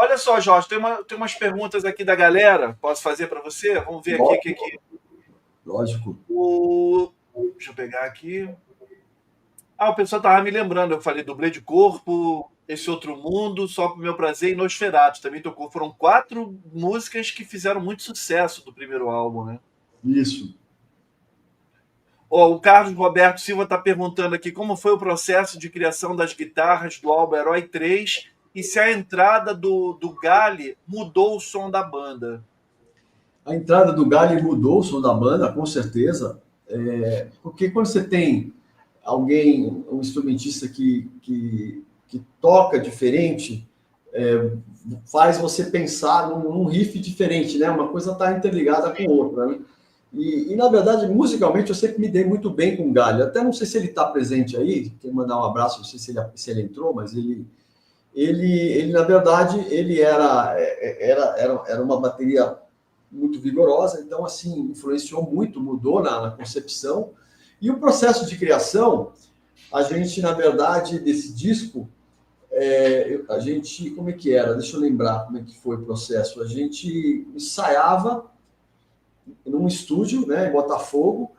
Olha só, Jorge, tem umas perguntas aqui da galera. Posso fazer para você? Vamos ver aqui o que, Lógico, lógico. Deixa eu pegar aqui. O pessoal estava me lembrando. Eu falei Dublê de Corpo, Esse Outro Mundo, Só Pro Meu Prazer e Nosferatu. Também tocou. Foram 4 músicas que fizeram muito sucesso do primeiro álbum, né? Isso. O Carlos Roberto Silva está perguntando aqui como foi o processo de criação das guitarras do álbum Herói 3 e se a entrada do Gali mudou o som da banda. A entrada do Gali mudou o som da banda, com certeza, porque quando você tem alguém, um instrumentista que toca diferente, faz você pensar num riff diferente, né? Uma coisa está interligada com outra, né? Na verdade, musicalmente, eu sempre me dei muito bem com o Gali. Até não sei se ele está presente aí, quero mandar um abraço, não sei se ele entrou, mas ele na verdade, ele era uma bateria muito vigorosa, então, assim, influenciou muito, mudou na concepção. E o processo de criação, a gente, na verdade, desse disco, a gente, como é que era? Deixa eu lembrar como é que foi o processo. A gente ensaiava num estúdio, né, em Botafogo,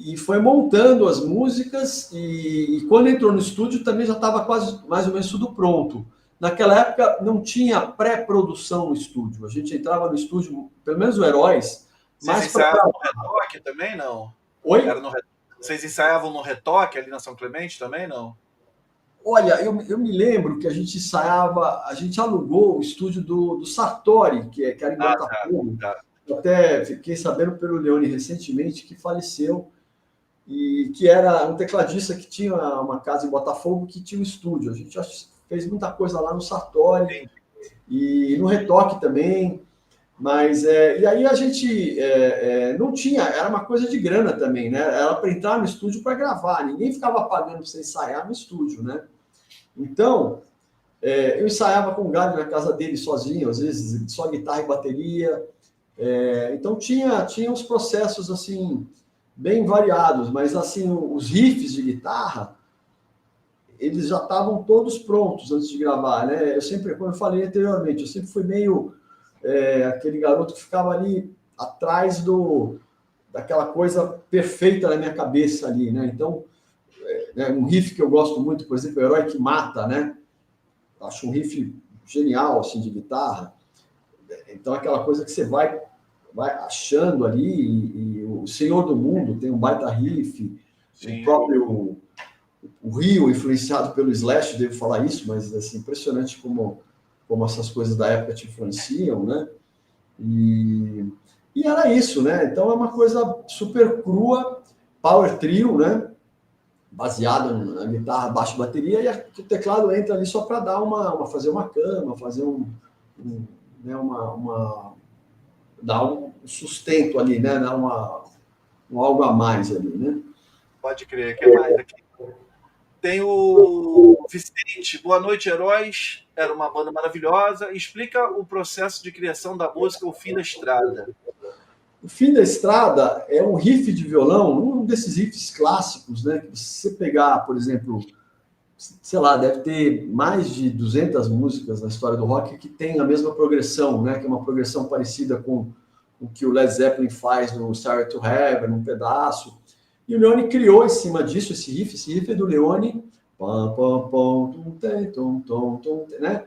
e foi montando as músicas, e quando entrou no estúdio também já estava quase mais ou menos tudo pronto. Naquela época não tinha pré-produção no estúdio, a gente entrava no estúdio, pelo menos o Heróis, Vocês mais para... ensaiavam no Retoque também, não? Oi? Era no Vocês ensaiavam no Retoque ali na São Clemente também, não? Olha, eu me lembro que a gente ensaiava, a gente alugou o estúdio do Sartori, que era em Botafogo. Tá. Eu até fiquei sabendo pelo Leone recentemente que faleceu, e que era um tecladista que tinha uma casa em Botafogo que tinha um estúdio. A gente fez muita coisa lá no Sartori e no Retoque também, mas e aí a gente não tinha, era uma coisa de grana também, né? Era para entrar no estúdio para gravar, ninguém ficava pagando para você ensaiar no estúdio, né? Então, eu ensaiava com o Gali na casa dele sozinho, às vezes só guitarra e bateria. Então tinha uns processos assim bem variados, mas assim os riffs de guitarra eles já estavam todos prontos antes de gravar, né? Eu sempre, como eu falei anteriormente, eu sempre fui meio aquele garoto que ficava ali atrás daquela coisa perfeita na minha cabeça ali, né? Então, um riff que eu gosto muito, por exemplo, o Herói que Mata, né? Acho um riff genial assim de guitarra. Então, aquela coisa que você vai achando ali, e o Senhor do Mundo tem um baita riff, Sim. o próprio o Rio, influenciado pelo Slash, devo falar isso, mas assim, impressionante como essas coisas da época te influenciam, né? E era isso, né? Então é uma coisa super crua, power trio, né? Baseado na guitarra, baixo, bateria, e o teclado entra ali só para dar fazer uma cama, fazer né, dar um sustento ali, né? Dar um algo a mais ali, né? Pode crer, que mais aqui? Tem o Vicente, Boa Noite, Heróis. Era uma banda maravilhosa. Explica o processo de criação da música O Fim da Estrada. O Fim da Estrada é um riff de violão, um desses riffs clássicos, né? Que se você pegar, por exemplo, sei lá, deve ter mais de 200 músicas na história do rock que tem a mesma progressão, né? Que é uma progressão parecida com o que o Led Zeppelin faz no Stairway to Heaven, num pedaço. E o Leone criou em cima disso esse riff é do Leone, né?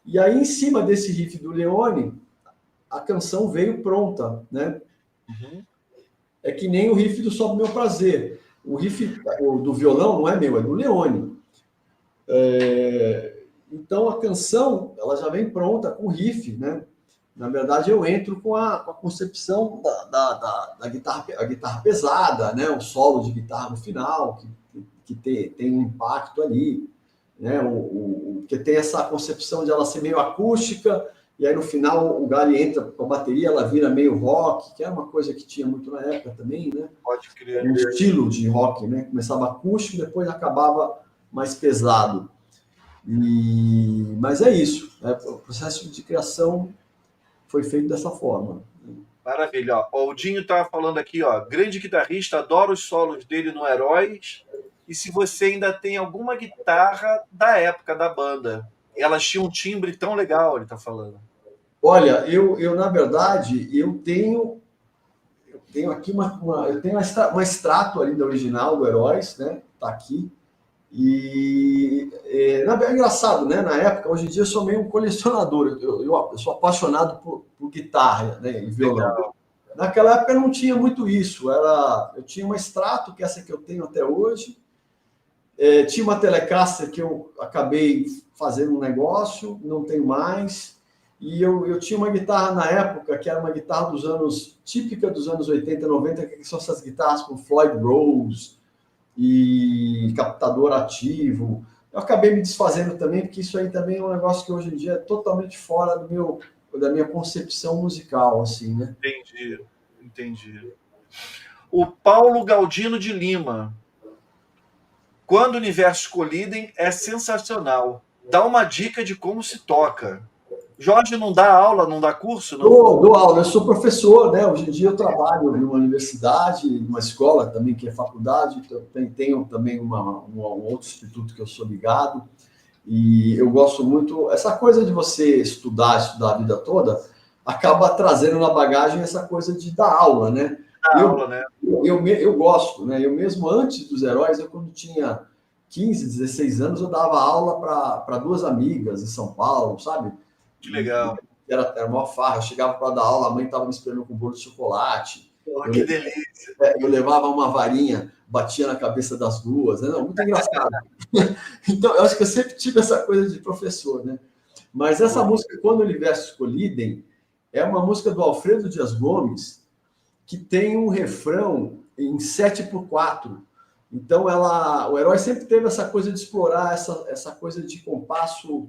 E aí, em cima desse riff do Leone, a canção veio pronta, né? Uhum. É que nem o riff do Só Pro Meu Prazer. O riff do violão não é meu, é do Leone. Então, a canção ela já vem pronta com o riff, né? Na verdade, eu entro com a concepção da guitarra, a guitarra pesada, né? O solo de guitarra no final, que tem um impacto ali, né? Que tem essa concepção de ela ser meio acústica, e aí no final o Gali entra com a bateria, ela vira meio rock, que é uma coisa que tinha muito na época também, né? Pode crer. Um estilo de rock, né? Começava acústico, depois acabava mais pesado. Mas é isso, né? O processo de criação foi feito dessa forma. Maravilha. Ó, o Dinho tá falando aqui, ó, grande guitarrista, adoro os solos dele no Heróis. E se você ainda tem alguma guitarra da época da banda? elas tinham um timbre tão legal, ele está falando. Olha, eu na verdade, eu tenho aqui eu tenho uma estátua ali da original do Heróis, né? Tá aqui. E é engraçado, né? Na época, hoje em dia eu sou meio um colecionador. Eu sou apaixonado por guitarra, né? E violão. Legal. Naquela época não tinha muito isso. Eu tinha uma Strato, que é essa que eu tenho até hoje. Tinha uma Telecaster que eu acabei fazendo um negócio, não tenho mais. E eu tinha uma guitarra na época, que era uma guitarra típica dos anos 80, 90, que são essas guitarras com Floyd Rose e captador ativo. Eu acabei me desfazendo também, porque isso aí também é um negócio que hoje em dia é totalmente fora da minha concepção musical, assim, né? Entendi. O Paulo Galdino de Lima. Quando Universos colidem, é sensacional. Dá uma dica de como se toca. Jorge não dá aula, não dá curso? Não? Dou aula, eu sou professor, né? Hoje em dia eu trabalho em uma universidade, numa escola também, que é faculdade, tenho também um outro instituto que eu sou ligado, e eu gosto muito. Essa coisa de você estudar a vida toda, acaba trazendo na bagagem essa coisa de dar aula, né? Aula, né? Eu gosto, né? Eu mesmo antes dos Heróis, quando tinha 15, 16 anos, eu dava aula para duas amigas em São Paulo, sabe? Que legal. Era uma farra. Eu chegava para dar aula, a mãe estava me esperando com bolo de chocolate. Que delícia. Eu levava uma varinha, batia na cabeça das duas. Né? Muito engraçado. Então, eu acho que eu sempre tive essa coisa de professor, né? Mas essa música, Quando Universos Colidem, é uma música do Alfredo Dias Gomes, que tem um refrão em 7/4. Então, o Herói sempre teve essa coisa de explorar essa coisa de compasso,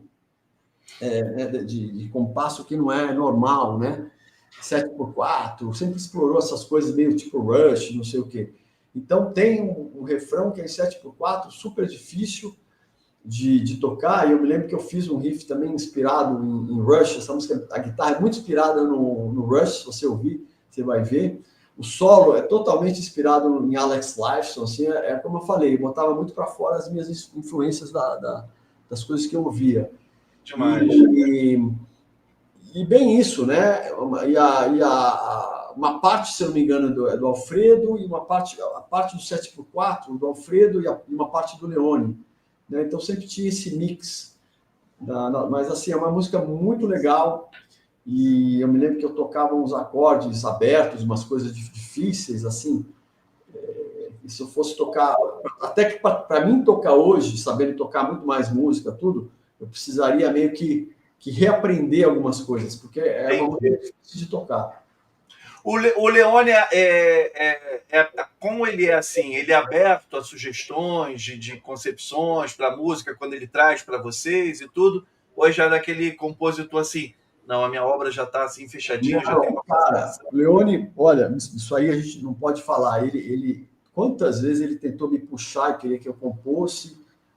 de compasso que não é normal, né? 7/4, sempre explorou essas coisas meio tipo Rush, não sei o quê. Então, tem um refrão que é em 7/4, super difícil de tocar, e eu me lembro que eu fiz um riff também inspirado em Rush. Essa música, a guitarra é muito inspirada no Rush, se você ouvir, você vai ver. O solo é totalmente inspirado em Alex Lifeson, assim, como eu falei, eu botava muito para fora as minhas influências das coisas que eu ouvia. Demais. E bem isso, né? Uma parte, se eu não me engano, é do Alfredo, e a parte do 7/4 do Alfredo e uma parte do Leone. Né? Então sempre tinha esse mix. Mas assim, é uma música muito legal. E eu me lembro que eu tocava uns acordes abertos, umas coisas difíceis, assim. E se eu fosse tocar, até que para mim tocar hoje, sabendo tocar muito mais música, tudo, eu precisaria meio que reaprender algumas coisas, porque é uma música difícil de tocar. O Leone, como ele é assim, ele é aberto a sugestões de concepções para a música, quando ele traz para vocês e tudo, ou já é daquele compositor assim, não, a minha obra já está assim fechadinha, já tem uma cara, Leone, olha, isso aí a gente não pode falar. Ele quantas vezes ele tentou me puxar e queria que eu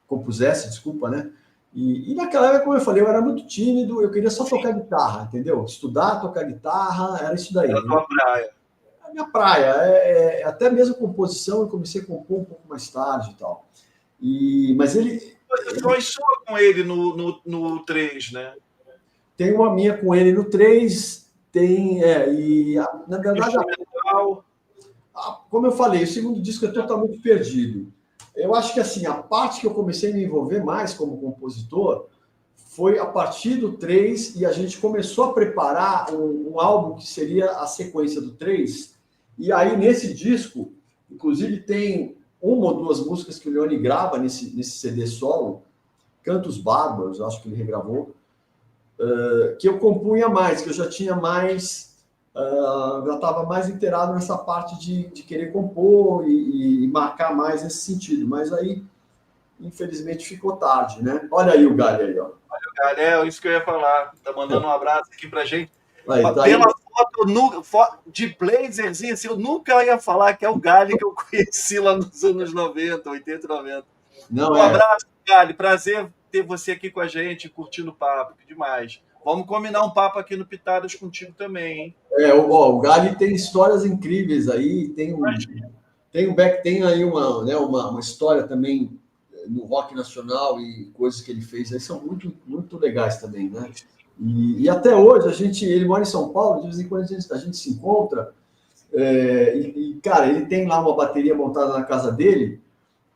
compusesse, desculpa, né? E naquela época, como eu falei, eu era muito tímido, eu queria só tocar guitarra, entendeu? Estudar, tocar guitarra, era isso daí. Era a tua praia. A minha praia, até mesmo composição, eu comecei a compor um pouco mais tarde e tal. Mas ele... Foi sua com ele no 3, né? Tem uma minha com ele no 3, na verdade... Como eu falei, o segundo disco é totalmente perdido. Eu acho que assim, a parte que eu comecei a me envolver mais como compositor foi a partir do 3, e a gente começou a preparar um álbum que seria a sequência do 3. E aí, nesse disco, inclusive, tem uma ou duas músicas que o Leone grava nesse CD solo, Cantos Bárbaros, acho que ele regravou, que eu compunha mais, que eu já tinha mais... já estava mais inteirado nessa parte de querer compor e marcar mais nesse sentido. Mas aí, infelizmente, ficou tarde, né? Olha aí o Gali aí, ó. Olha o Gali, é isso que eu ia falar. Tá mandando um abraço aqui pra gente. Aí, tá pela aí. foto de blazerzinho, assim, eu nunca ia falar que é o Gali que eu conheci lá nos anos 90, 80 e 90. Não, abraço, Gali. Prazer ter você aqui com a gente, curtindo o papo. Que demais. Vamos combinar um papo aqui no Pitadas contigo também, hein? O Gali tem histórias incríveis aí, tem aí uma história também no rock nacional e coisas que ele fez aí são muito, muito legais também, né? E até hoje, ele mora em São Paulo, de vez em quando a gente se encontra, cara, ele tem lá uma bateria montada na casa dele,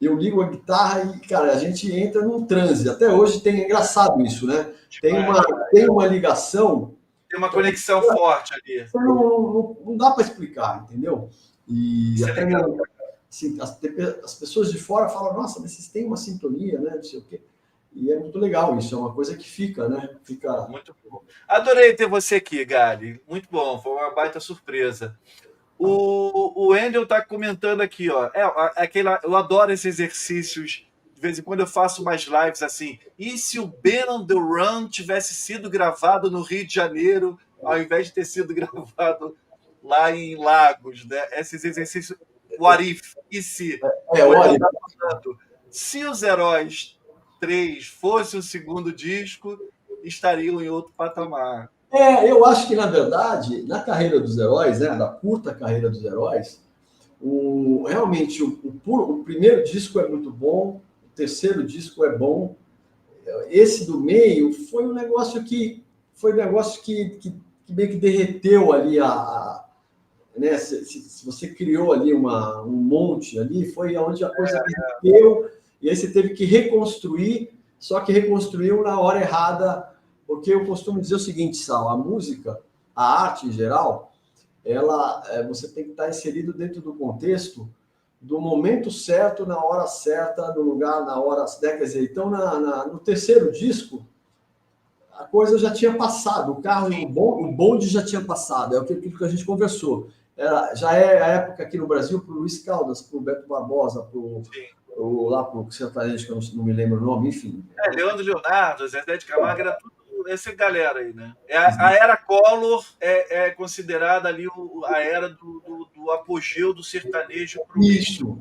eu ligo a guitarra e, cara, a gente entra num transe. Até hoje é engraçado isso, né? Tem uma ligação. Tem uma conexão forte ali. Não dá para explicar, entendeu? E isso até é legal. Assim, as pessoas de fora falam, nossa, mas vocês têm uma sintonia, né? Não sei o quê. E é muito legal isso, é uma coisa que fica, né? Fica... Muito bom. Adorei ter você aqui, Gali. Muito bom, foi uma baita surpresa. O Wendel está comentando aqui, ó. Eu adoro esses exercícios. De vez em quando eu faço umas lives assim. E se o Ben on the Run tivesse sido gravado no Rio de Janeiro, ao invés de ter sido gravado lá em Lagos, né? Esses exercícios. What if? E se? Se os Heróis 3 fosse o segundo disco, estariam em outro patamar. Eu acho que, na verdade, na carreira dos Heróis, né, da curta carreira dos Heróis, realmente o primeiro disco é muito bom, o terceiro disco é bom, esse do meio foi um negócio que meio que derreteu ali né, se você criou ali um monte ali, foi onde a coisa derreteu, e aí você teve que reconstruir, só que reconstruiu na hora errada. Porque eu costumo dizer o seguinte, Sal, a música, a arte em geral, você tem que estar inserido dentro do contexto do momento certo, na hora certa, no lugar, na hora... Né? Quer dizer, então, no terceiro disco, a coisa já tinha passado, o bonde já tinha passado, é aquilo que a gente conversou. Já é a época aqui no Brasil para o Luiz Caldas, para o Beto Barbosa, para o sertanejo, que eu não me lembro o nome, enfim. Leandro Leonardo, Zezé de Camargo, era tudo essa galera aí, né? A era Collor é considerada ali a era do apogeu do sertanejo. Isso,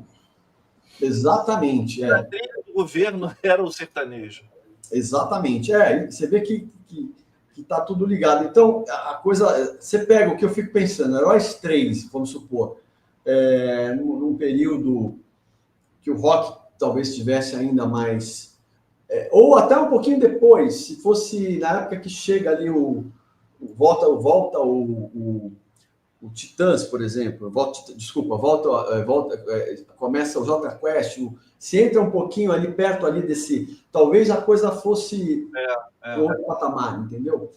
exatamente. A trilha do governo era o sertanejo. Exatamente. Você vê que está tudo ligado. Então, a coisa... Você pega o que eu fico pensando, Heróis 3, vamos supor, num período que o rock talvez tivesse ainda mais... ou até um pouquinho depois, se fosse na época que chega ali volta o Titãs, por exemplo, começa o Jota Quest, se entra um pouquinho ali perto ali desse, talvez a coisa fosse outro patamar, entendeu?